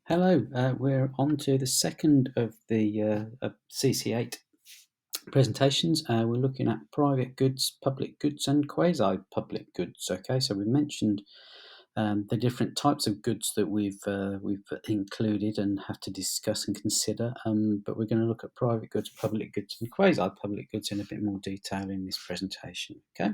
Hello, we're on to the second of the CC8 presentations. We're looking at private goods, public goods, and quasi-public goods. Okay, so we mentioned the different types of goods that we've included and have to discuss and consider. But we're going to look at private goods, public goods, and quasi-public goods in a bit more detail in this presentation. Okay,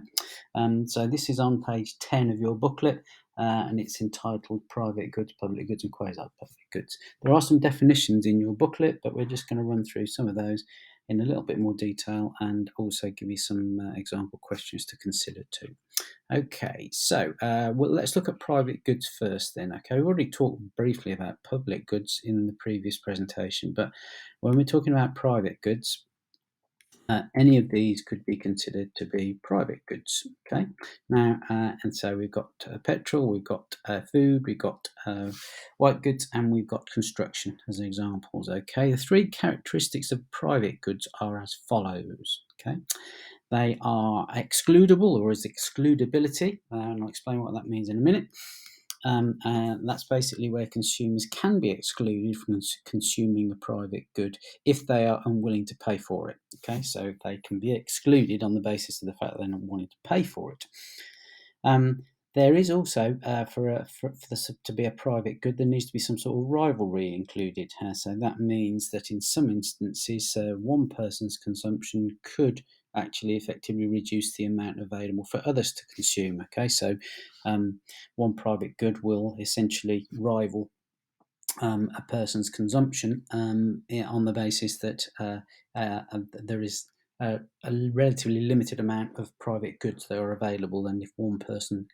so this is on page 10 of your booklet. And it's entitled Private Goods, Public Goods and Quasi-Public Goods. There are some definitions in your booklet, but we're just going to run through some of those in a little bit more detail and also give you some example questions to consider too. Okay, so well, let's look at private goods first then. Okay, we already talked briefly about public goods in the previous presentation, but when we're talking about private goods, any of these could be considered to be private goods. Okay, now and so we've got petrol, we've got food, we've got white goods, and we've got construction as examples. Okay, the three characteristics of private goods are as follows. Okay, they are excludable or is excludability, and I'll explain what that means in a minute. And that's basically where consumers can be excluded from consuming a private good if they are unwilling to pay for it. Okay, so they can be excluded on the basis of the fact that they're not wanting to pay for it. There is also, for this to be a private good, there needs to be some sort of rivalry included. So that means that in some instances, one person's consumption could actually effectively reduce the amount available for others to consume. Okay, so one private good will essentially rival a person's consumption on the basis that there is a relatively limited amount of private goods that are available, and if one person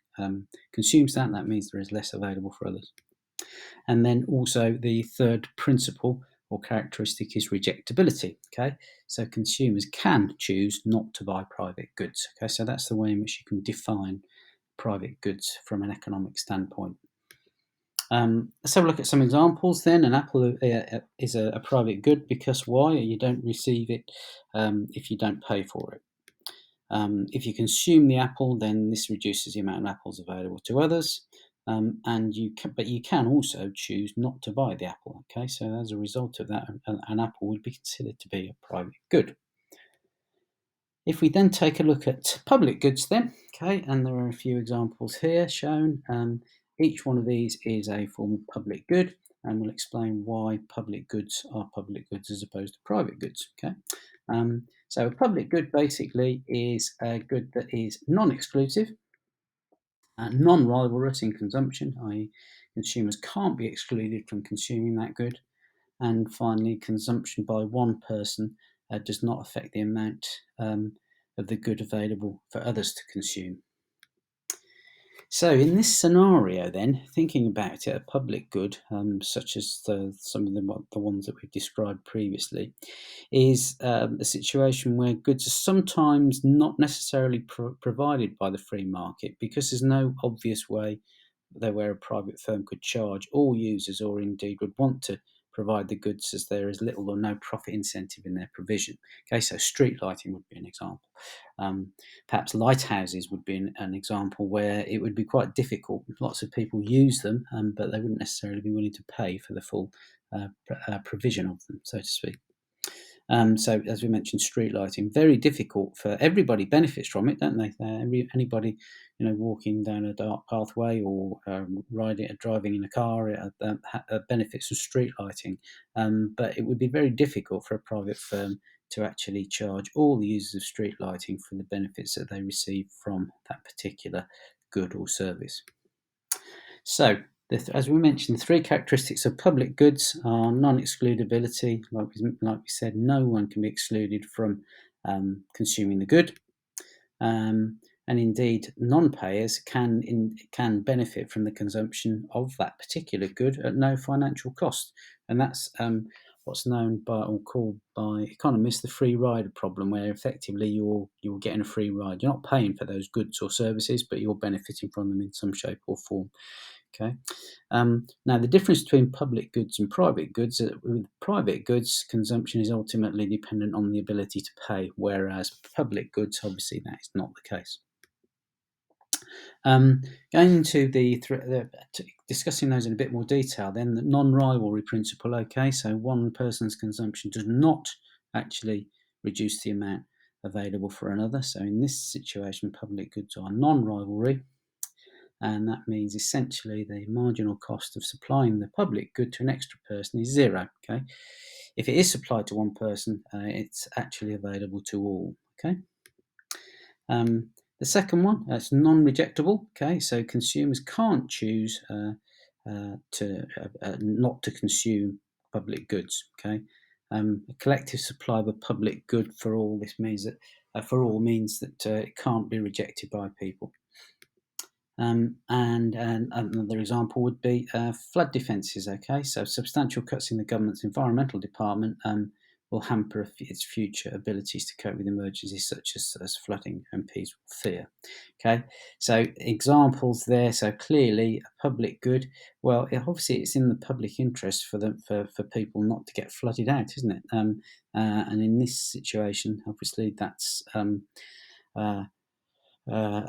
consumes that, that means there is less available for others. And then also the third principle or characteristic is rejectability. Okay, so consumers can choose not to buy private goods. Okay, so that's the way in which you can define private goods from an economic standpoint. Let's have a look at some examples then. An apple is a private good because why? You don't receive it if you don't pay for it. If you consume the apple, then this reduces the amount of apples available to others. But you can also choose not to buy the apple. Okay, so as a result of that, an apple would be considered to be a private good. If we then take a look at public goods then, okay, and there are a few examples here shown. Each one of these is a form of public good, and we'll explain why public goods are public goods as opposed to private goods, okay. So a public good basically is a good that is non-exclusive, non-rivalrous in consumption, i.e. consumers can't be excluded from consuming that good. And finally, consumption by one person does not affect the amount of the good available for others to consume. So, in this scenario, then, thinking about it, a public good, such as some of the ones that we've described previously, is a situation where goods are sometimes not necessarily provided by the free market because there's no obvious way where a private firm could charge all users or indeed would want to provide the goods as there is little or no profit incentive in their provision. Okay, so street lighting would be an example. Perhaps lighthouses would be an example where it would be quite difficult. Lots of people use them, but they wouldn't necessarily be willing to pay for the full provision of them, so to speak. So, as we mentioned, street lighting, very difficult for everybody benefits from it, don't they? Anybody, walking down a dark pathway or driving in a car benefits from street lighting. But it would be very difficult for a private firm to actually charge all the users of street lighting for the benefits that they receive from that particular good or service. So, as we mentioned, the three characteristics of public goods are non-excludability. Like we said, no one can be excluded from consuming the good. And indeed, non-payers can benefit from the consumption of that particular good at no financial cost. And that's what's known by or called by economists the free rider problem, where effectively you're getting a free ride. You're not paying for those goods or services, but you're benefiting from them in some shape or form. Okay. Now, the difference between public goods and private goods, with private goods, consumption is ultimately dependent on the ability to pay, whereas public goods, obviously, that is not the case. Going into discussing those in a bit more detail, then the non-rivalry principle. Okay, so one person's consumption does not actually reduce the amount available for another. So in this situation, public goods are non-rivalry, and that means essentially the marginal cost of supplying the public good to an extra person is zero. Okay, if it is supplied to one person, it's actually available to all. Okay. The second one, it's non-rejectable. Okay, so consumers can't choose to not to consume public goods. Okay, a collective supply of a public good for all. This means that it can't be rejected by people. And another example would be flood defences. Okay, so substantial cuts in the government's environmental department will hamper its future abilities to cope with emergencies such as flooding, MPs will fear. Okay, so examples there. So clearly, a public good. Well, obviously, it's in the public interest for people not to get flooded out, isn't it? And in this situation, obviously, that's a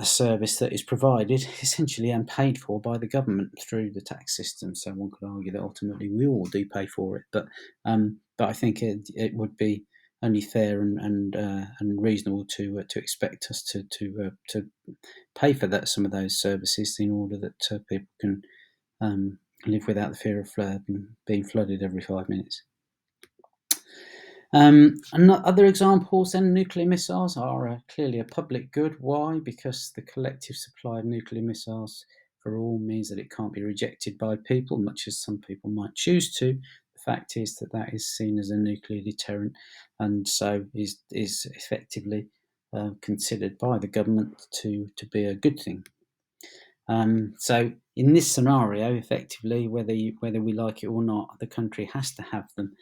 service that is provided essentially and paid for by the government through the tax system. So one could argue that ultimately we all do pay for it, but I think it would be only fair and reasonable to expect us to pay for some of those services in order that people can live without the fear of being flooded every 5 minutes. And other examples, then nuclear missiles are clearly a public good. Why? Because the collective supply of nuclear missiles for all means that it can't be rejected by people, much as some people might choose to. The fact is that is seen as a nuclear deterrent, and so is effectively considered by the government to be a good thing. So in this scenario, effectively, whether we like it or not, the country has to have them.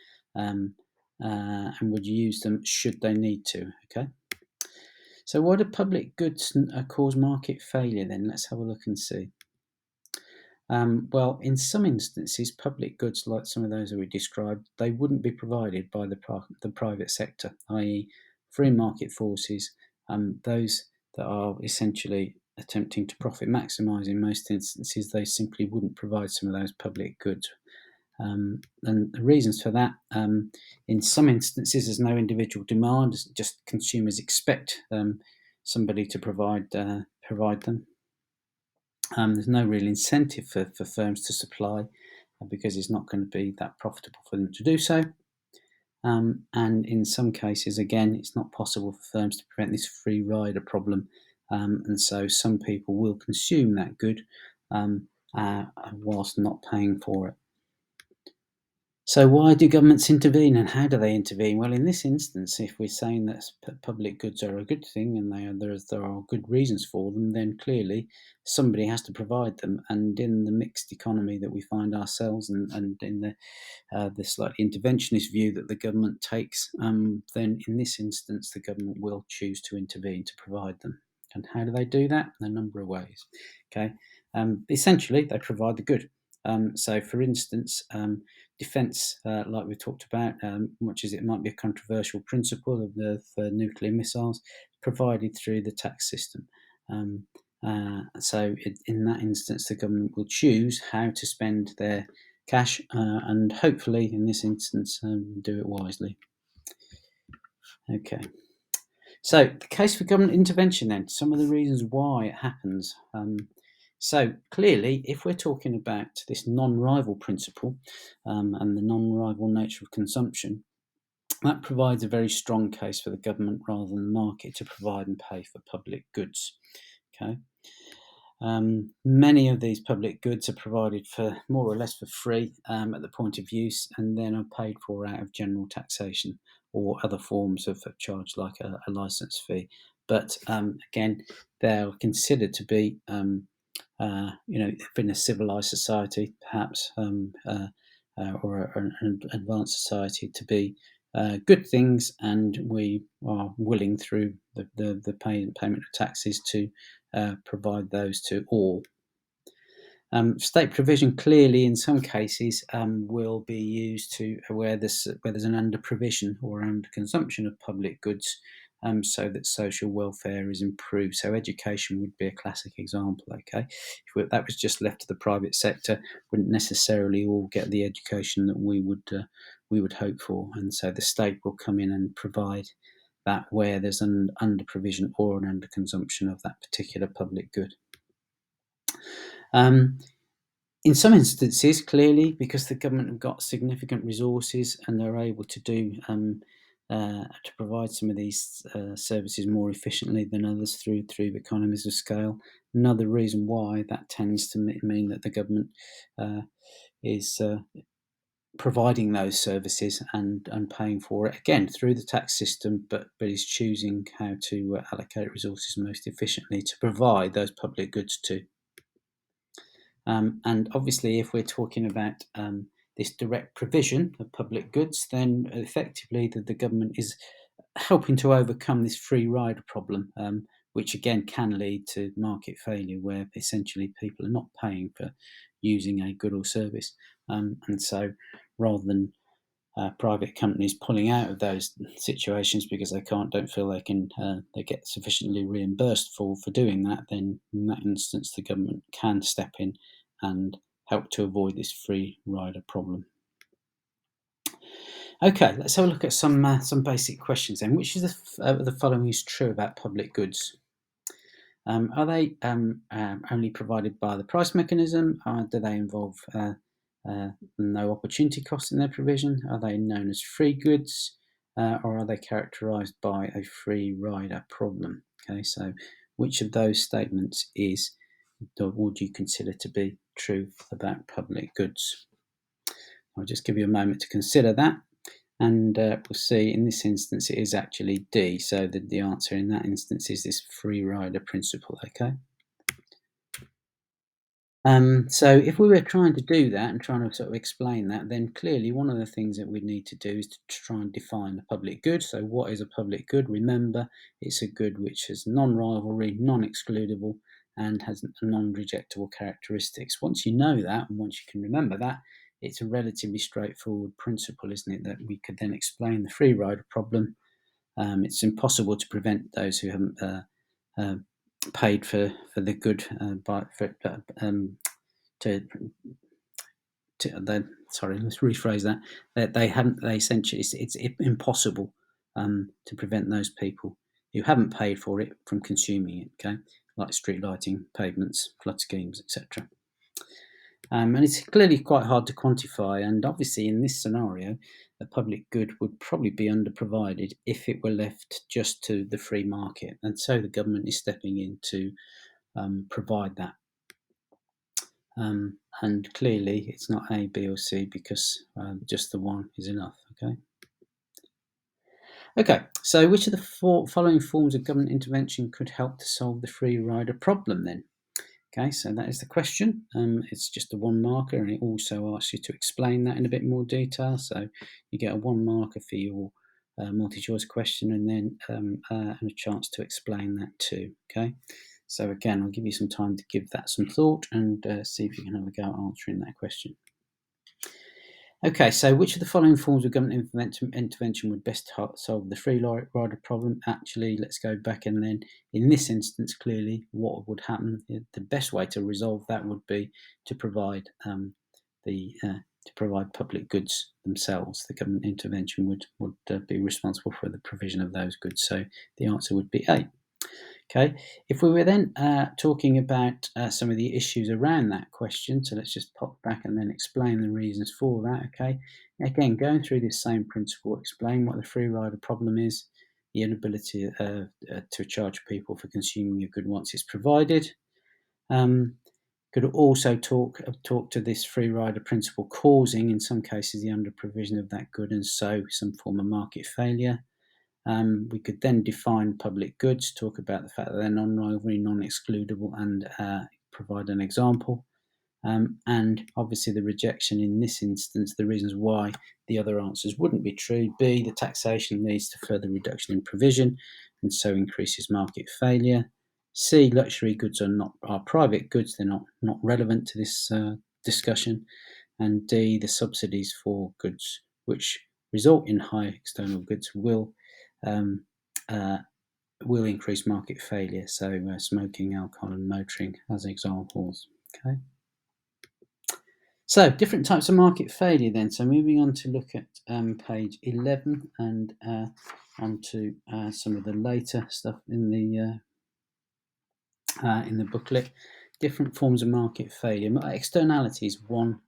And would use them should they need to. Okay. So why do public goods cause market failure then? Let's have a look and see. Well, in some instances, public goods, like some of those that we described, they wouldn't be provided by the private sector, i.e. free market forces, those that are essentially attempting to profit maximise. In most instances, they simply wouldn't provide some of those public goods. And the reasons for that, in some instances, there's no individual demand; just consumers expect somebody to provide them. There's no real incentive for firms to supply because it's not going to be that profitable for them to do so. And in some cases, again, it's not possible for firms to prevent this free rider problem, and so some people will consume that good whilst not paying for it. So why do governments intervene, and how do they intervene? Well, in this instance, if we're saying that public goods are a good thing and there are good reasons for them, then clearly somebody has to provide them. And in the mixed economy that we find ourselves, and in the slightly interventionist view that the government takes, then in this instance, the government will choose to intervene to provide them. And how do they do that? In a number of ways. Okay, essentially, they provide the good. So, for instance, defence, like we talked about, much as it might be a controversial principle of the nuclear missiles, provided through the tax system. So, in that instance, the government will choose how to spend their cash, and hopefully, in this instance, do it wisely. Okay. So, the case for government intervention then, some of the reasons why it happens. So clearly, if we're talking about this non-rival principle and the non-rival nature of consumption, that provides a very strong case for the government rather than the market to provide and pay for public goods. Okay. Many of these public goods are provided for more or less for free at the point of use, and then are paid for out of general taxation or other forms of charge, like a license fee. But again, they're considered to be in a civilized society, perhaps, or an advanced society, to be good things, and we are willing through the payment of taxes to provide those to all. State provision clearly, in some cases, will be used to where there's an under provision or under consumption of public goods. so that social welfare is improved. So education would be a classic example. Okay, if that was just left to the private sector, wouldn't necessarily all get the education that we would hope for, and so the state will come in and provide that where there's an under provision or an under consumption of that particular public good. In some instances, clearly, because the government have got significant resources and they're able to to provide some of these services more efficiently than others through economies of scale. Another reason why that tends to mean that the government is providing those services and paying for it again through the tax system, but is choosing how to allocate resources most efficiently to provide those public goods to. And obviously, if we're talking about this direct provision of public goods, then effectively the government is helping to overcome this free rider problem, which again can lead to market failure, where essentially people are not paying for using a good or service. And so rather than private companies pulling out of those situations because they don't feel they get sufficiently reimbursed for doing that, then in that instance the government can step in and help to avoid this free rider problem. Okay, let's have a look at some basic questions then. Which of the following is true about public goods? Are they only provided by the price mechanism? Do they involve no opportunity cost in their provision? Are they known as free goods? Or are they characterised by a free rider problem? Okay, so which of those statements would you consider to be true about public goods? I'll just give you a moment to consider that. And we'll see in this instance it is actually D. So the answer in that instance is this free rider principle, okay? So if we were trying to do that and trying to sort of explain that, then clearly one of the things that we need to do is to try and define the public good. So what is a public good? Remember, it's a good which has non-rivalry, non-excludable, and has non-rejectable characteristics. Once you know that, and once you can remember that, it's a relatively straightforward principle, isn't it, that we could then explain the free rider problem. It's impossible to prevent those who haven't paid for the good sorry, let's rephrase that. They essentially, it's impossible to prevent those people who haven't paid for it from consuming it. Okay, like street lighting, pavements, flood schemes, etc. And it's clearly quite hard to quantify. And obviously, in this scenario, the public good would probably be underprovided if it were left just to the free market. And so the government is stepping in to provide that. And clearly, it's not A, B, or C because just the one is enough. Okay, so which of the following forms of government intervention could help to solve the free rider problem then? Okay, so that is the question. It's just a one marker, and it also asks you to explain that in a bit more detail. So you get a one marker for your multi-choice question, and then and a chance to explain that too. Okay, so again, I'll give you some time to give that some thought and see if you can have a go at answering that question. Okay, so which of the following forms of government intervention would best solve the free rider problem? Actually, let's go back, and then in this instance, clearly, what would happen? The best way to resolve that would be to provide public goods themselves. The government intervention would be responsible for the provision of those goods. So the answer would be A. Okay, if we were then talking about some of the issues around that question, so let's just pop back and then explain the reasons for that. Okay, again, going through this same principle, explain what the free rider problem is, the inability to charge people for consuming a good once it's provided. Could also talk to this free rider principle causing, in some cases, the under provision of that good, and so some form of market failure. We could then define public goods, talk about the fact that they're non-rivalry, non-excludable, and provide an example. And obviously the rejection in this instance, the reasons why the other answers wouldn't be true. B, the taxation leads to further reduction in provision and so increases market failure. C, luxury goods are private goods, they're not relevant to this discussion. And D, the subsidies for goods which result in high external goods will will increase market failure. So smoking, alcohol, and motoring as examples. Okay. So different types of market failure then. So moving on to look at page 11 and onto some of the later stuff in the booklet. Different forms of market failure. Externality is one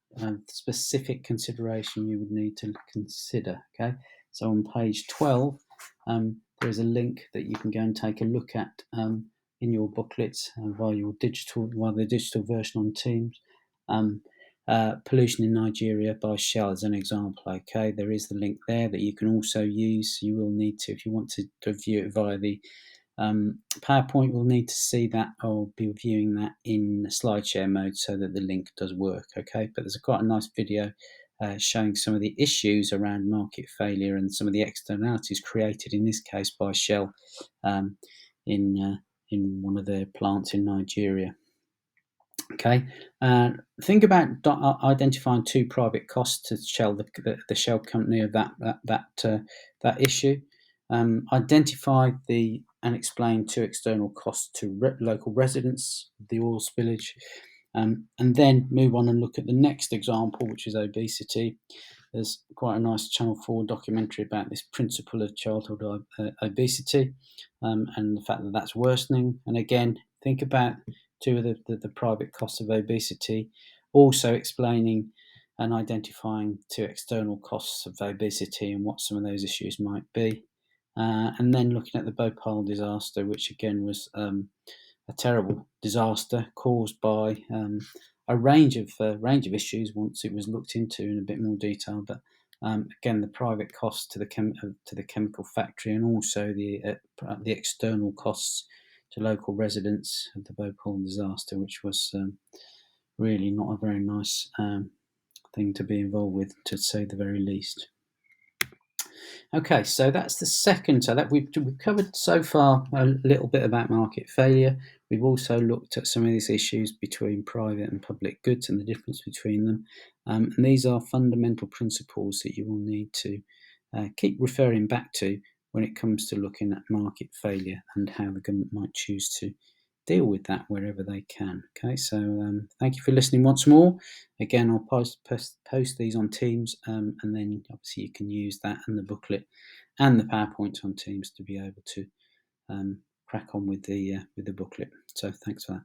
specific consideration you would need to consider. Okay, so on page 12, there is a link that you can go and take a look at in your booklets via the digital version on Teams. Pollution in Nigeria by Shell as an example. Okay, there is the link there that you can also use. You will need to, if you want to view it via the PowerPoint, will need to see that or be viewing that in slideshare mode so that the link does work. Okay, but there's quite a nice video showing some of the issues around market failure and some of the externalities created in this case by Shell in one of their plants in Nigeria. Okay, think about identifying two private costs to Shell, the Shell company of that issue. Identify and explain two external costs to local residents, the oil spillage, and then move on and look at the next example, which is obesity. There's quite a nice Channel 4 documentary about this principle of childhood obesity and the fact that that's worsening. And again, think about two of the private costs of obesity, also explaining and identifying two external costs of obesity and what some of those issues might be. And then looking at the Bhopal disaster, which again was a terrible disaster caused by a range of issues once it was looked into in a bit more detail. But again, the private costs to the chemical factory and also the external costs to local residents of the Bhopal disaster, which was really not a very nice thing to be involved with, to say the very least. Okay, so that's the second. So that we've covered so far a little bit about market failure. We've also looked at some of these issues between private and public goods and the difference between them. And these are fundamental principles that you will need to keep referring back to when it comes to looking at market failure and how the government might choose to deal with that wherever they can. Okay, so thank you for listening once more. Again, I'll post these on Teams, and then obviously you can use that and the booklet and the PowerPoint on Teams to be able to crack on with the booklet. So thanks for that.